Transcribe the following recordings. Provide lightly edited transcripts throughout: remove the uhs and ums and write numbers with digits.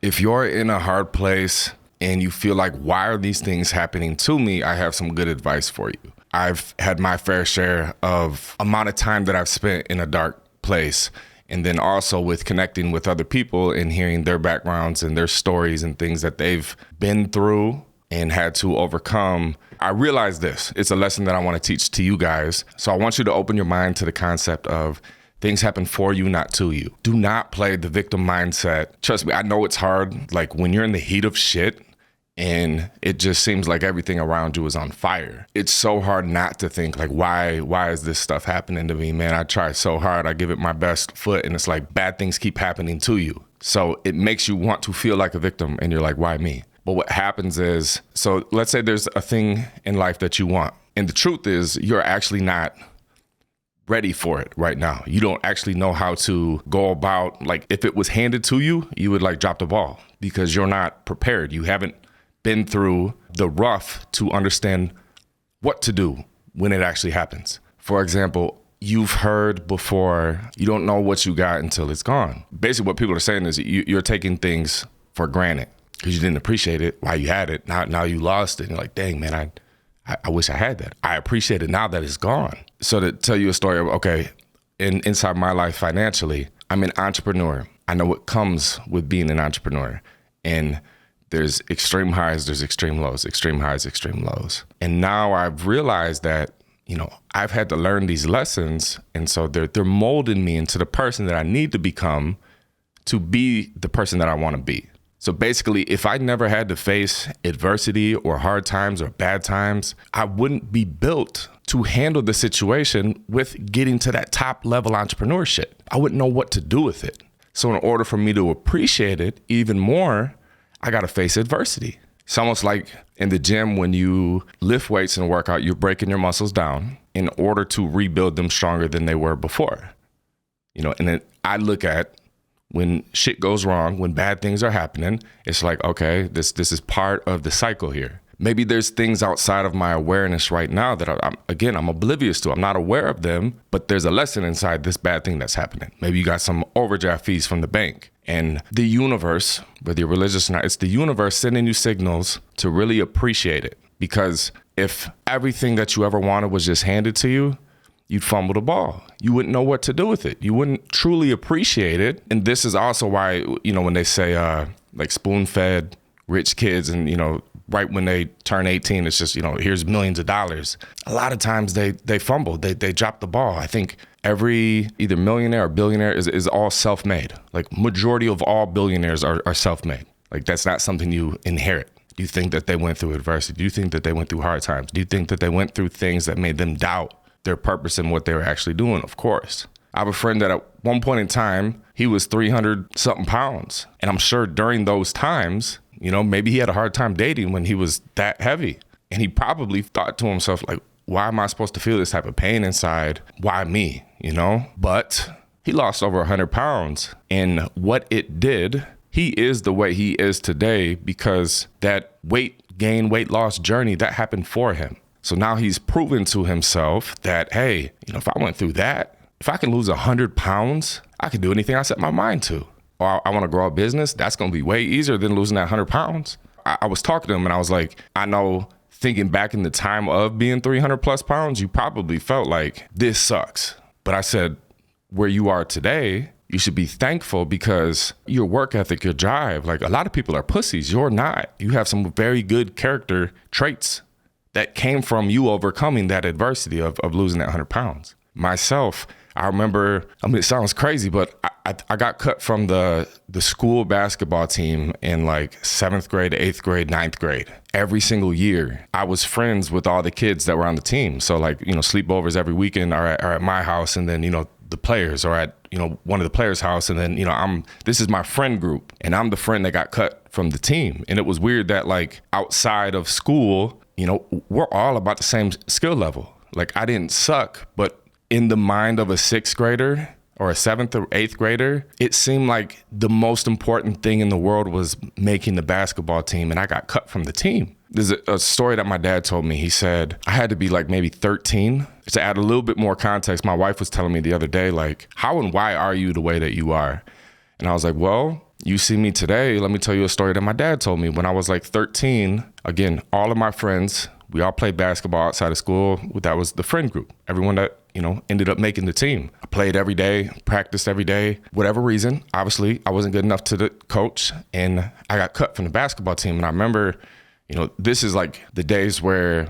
If you're in a hard place and you feel like, why are these things happening to me? I have some good advice for you. I've had my fair share of amount of time that I've spent in a dark place. And then also with connecting with other people and hearing their backgrounds and their stories and things that they've been through and had to overcome. I realized this. It's a lesson that I want to teach to you guys. So I want you to open your mind to the concept of things happen for you, not to you. Do not play the victim mindset. Trust me, I know it's hard. Like when you're in the heat of shit and it just seems like everything around you is on fire. It's so hard not to think like, why is this stuff happening to me? Man, I try so hard. I give it my best foot and it's like bad things keep happening to you. So it makes you want to feel like a victim and you're like, why me? But what happens is, so let's say there's a thing in life that you want. And the truth is you're actually not ready for it right now. You don't actually know how to go about, like if it was handed to you, you would like drop the ball because you're not prepared. You haven't been through the rough to understand what to do when it actually happens. For example, you've heard before, you don't know what you got until it's gone. Basically what people are saying is you're taking things for granted because you didn't appreciate it while you had it. Now you lost it. And you're like, dang, man, I wish I had that. I appreciate it now that it's gone. So to tell you a story of, okay, inside my life financially, I'm an entrepreneur. I know what comes with being an entrepreneur. And there's extreme highs, there's extreme lows, extreme highs, extreme lows. And now I've realized that, I've had to learn these lessons. And so they're molding me into the person that I need to become to be the person that I want to be. So basically, if I never had to face adversity or hard times or bad times, I wouldn't be built to handle the situation with getting to that top level entrepreneurship. I wouldn't know what to do with it. So in order for me to appreciate it even more, I got to face adversity. It's almost like in the gym when you lift weights and work out, you're breaking your muscles down in order to rebuild them stronger than they were before. And then I look at when shit goes wrong, when bad things are happening, it's like, okay, this is part of the cycle here. Maybe there's things outside of my awareness right now that I'm oblivious to. I'm not aware of them, but there's a lesson inside this bad thing that's happening. Maybe you got some overdraft fees from the bank. And the universe, whether you're religious or not, it's the universe sending you signals to really appreciate it. Because if everything that you ever wanted was just handed to you, you'd fumble the ball. You wouldn't know what to do with it. You wouldn't truly appreciate it. And this is also why, when they say like spoon-fed rich kids and, right when they turn 18, it's just, here's millions of dollars. A lot of times they fumble, they drop the ball. I think every either millionaire or billionaire is all self-made. Like majority of all billionaires are self-made. Like that's not something you inherit. Do you think that they went through adversity? Do you think that they went through hard times? Do you think that they went through things that made them doubt their purpose and what they were actually doing? Of course. I have a friend that at one point in time, he was 300 something pounds. And I'm sure during those times, maybe he had a hard time dating when he was that heavy. And he probably thought to himself, like, why am I supposed to feel this type of pain inside? Why me? But he lost over 100 pounds. And what it did, he is the way he is today because that weight gain, weight loss journey, that happened for him. So now he's proven to himself that, hey, if I went through that, if I can lose 100 pounds, I can do anything I set my mind to. Or I want to grow a business, that's going to be way easier than losing that 100 pounds. I was talking to him and I was like, I know thinking back in the time of being 300 plus pounds, you probably felt like this sucks. But I said, where you are today, you should be thankful because your work ethic, your drive, like a lot of people are pussies. You're not. You have some very good character traits that came from you overcoming that adversity of losing that 100 pounds. Myself, I remember, it sounds crazy, but I got cut from the school basketball team in like 7th grade, 8th grade, 9th grade. Every single year, I was friends with all the kids that were on the team. So like, sleepovers every weekend are at my house and then, the players are at, one of the players' house. And then, this is my friend group and I'm the friend that got cut from the team. And it was weird that like outside of school, we're all about the same skill level. Like I didn't suck, but in the mind of a 6th grader or a 7th or 8th grader, it seemed like the most important thing in the world was making the basketball team. And I got cut from the team. There's a story that my dad told me. He said, I had to be like maybe 13. To add a little bit more context, my wife was telling me the other day, like, how and why are you the way that you are? And I was like, well, you see me today, let me tell you a story that my dad told me when I was like 13. Again, all of my friends, we all played basketball outside of school. That was the friend group. Everyone that, ended up making the team. I played every day, practiced every day. Whatever reason, obviously, I wasn't good enough to the coach, and I got cut from the basketball team. And I remember, this is like the days where,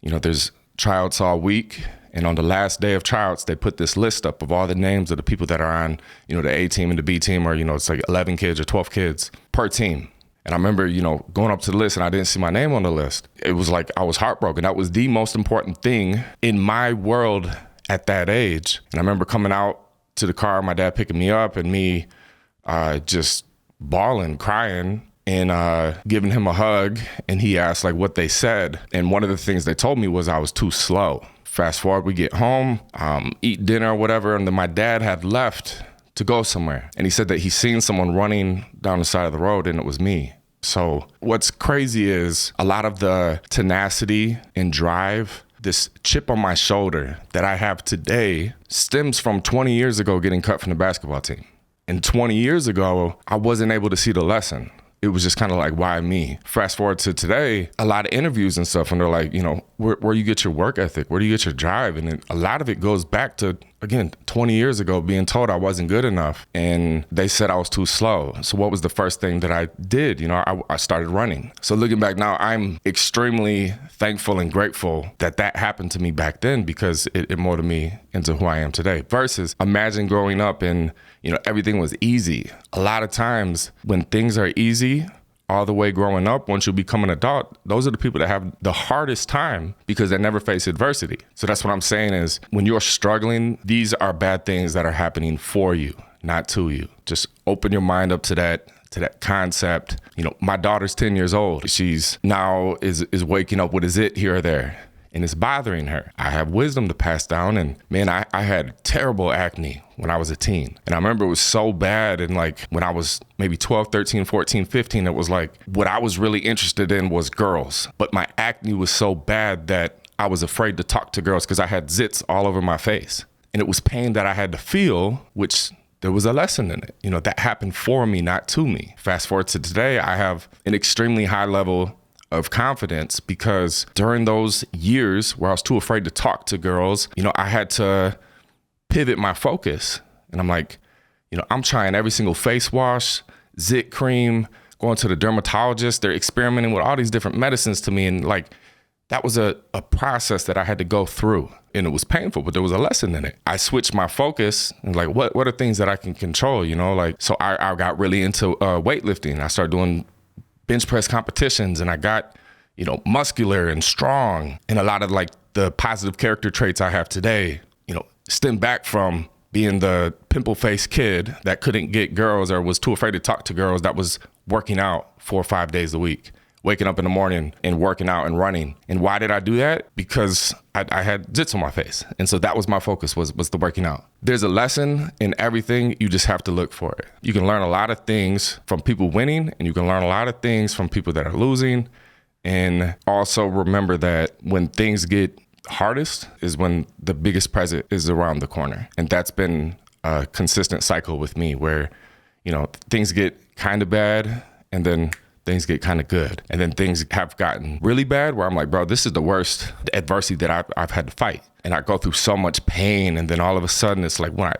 there's tryouts all week. And on the last day of tryouts, they put this list up of all the names of the people that are on, the A team and the B team, or, it's like 11 kids or 12 kids per team. And I remember, going up to the list and I didn't see my name on the list. It was like I was heartbroken. That was the most important thing in my world at that age. And I remember coming out to the car, my dad picking me up and me just bawling, crying, and giving him a hug. And he asked like what they said. And one of the things they told me was I was too slow. Fast forward, we get home, eat dinner or whatever, and then my dad had left to go somewhere. And he said that he seen someone running down the side of the road, and it was me. So what's crazy is a lot of the tenacity and drive, this chip on my shoulder that I have today stems from 20 years ago getting cut from the basketball team. And 20 years ago, I wasn't able to see the lesson. It was just kind of like, why me? Fast forward to today, a lot of interviews and stuff, and they're like, where you get your work ethic? Where do you get your drive? And a lot of it goes back to, again, 20 years ago, being told I wasn't good enough. And they said I was too slow. So what was the first thing that I did? I started running. So looking back now, I'm extremely thankful and grateful that happened to me back then, because it molded me into who I am today. Versus imagine growing up and, everything was easy. A lot of times when things are easy, all the way growing up, once you become an adult, those are the people that have the hardest time because they never face adversity. So that's what I'm saying is when you're struggling, these are bad things that are happening for you, not to you. Just open your mind up to that concept. My daughter's 10 years old. She's now is waking up with a zit here or there, and it's bothering her. I have wisdom to pass down, and man, I had terrible acne when I was a teen. And I remember it was so bad, and like when I was maybe 12, 13, 14, 15, it was like what I was really interested in was girls. But my acne was so bad that I was afraid to talk to girls because I had zits all over my face. And it was pain that I had to feel, which there was a lesson in it. That happened for me, not to me. Fast forward to today, I have an extremely high level of confidence because during those years where I was too afraid to talk to girls, I had to pivot my focus. And I'm like, I'm trying every single face wash, zit cream, going to the dermatologist. They're experimenting with all these different medicines to me. And like, that was a process that I had to go through. And it was painful, but there was a lesson in it. I switched my focus and like, what are things that I can control, So I got really into weightlifting. I started doing bench press competitions, and I got, muscular and strong. And a lot of like the positive character traits I have today, stem back from being the pimple-faced kid that couldn't get girls or was too afraid to talk to girls that was working out 4 or 5 days a week, waking up in the morning and working out and running. And why did I do that? Because I had zits on my face. And so that was my focus, was the working out. There's a lesson in everything. You just have to look for it. You can learn a lot of things from people winning, and you can learn a lot of things from people that are losing. And also remember that when things get hardest is when the biggest present is around the corner. And that's been a consistent cycle with me where, things get kind of bad and then things get kind of good. And then things have gotten really bad where I'm like, bro, this is the worst adversity that I've had to fight. And I go through so much pain. And then all of a sudden it's like when I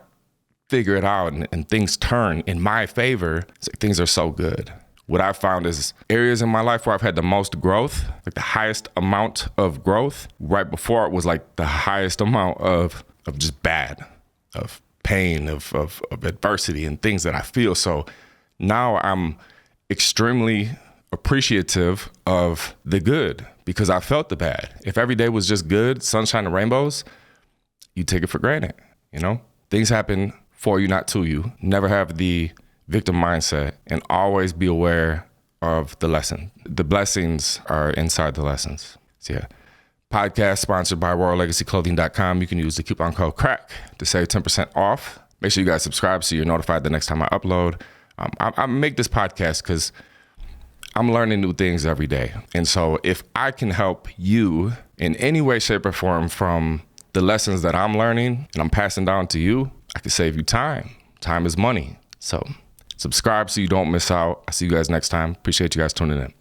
figure it out and things turn in my favor, it's like things are so good. What I've found is areas in my life where I've had the most growth, like the highest amount of growth, right before it was like the highest amount of just bad, of pain, of adversity and things that I feel. So now I'm extremely appreciative of the good because I felt the bad. If every day was just good, sunshine and rainbows, you take it for granted, Things happen for you, not to you. Never have the victim mindset, and always be aware of the lesson. The blessings are inside the lessons. So yeah. Podcast sponsored by RoyalLegacyClothing.com. You can use the coupon code CRACK to save 10% off. Make sure you guys subscribe so you're notified the next time I upload. I make this podcast because I'm learning new things every day. And so if I can help you in any way, shape, or form from the lessons that I'm learning and I'm passing down to you, I can save you time. Time is money. So Subscribe so you don't miss out. I'll see you guys next time. Appreciate you guys tuning in.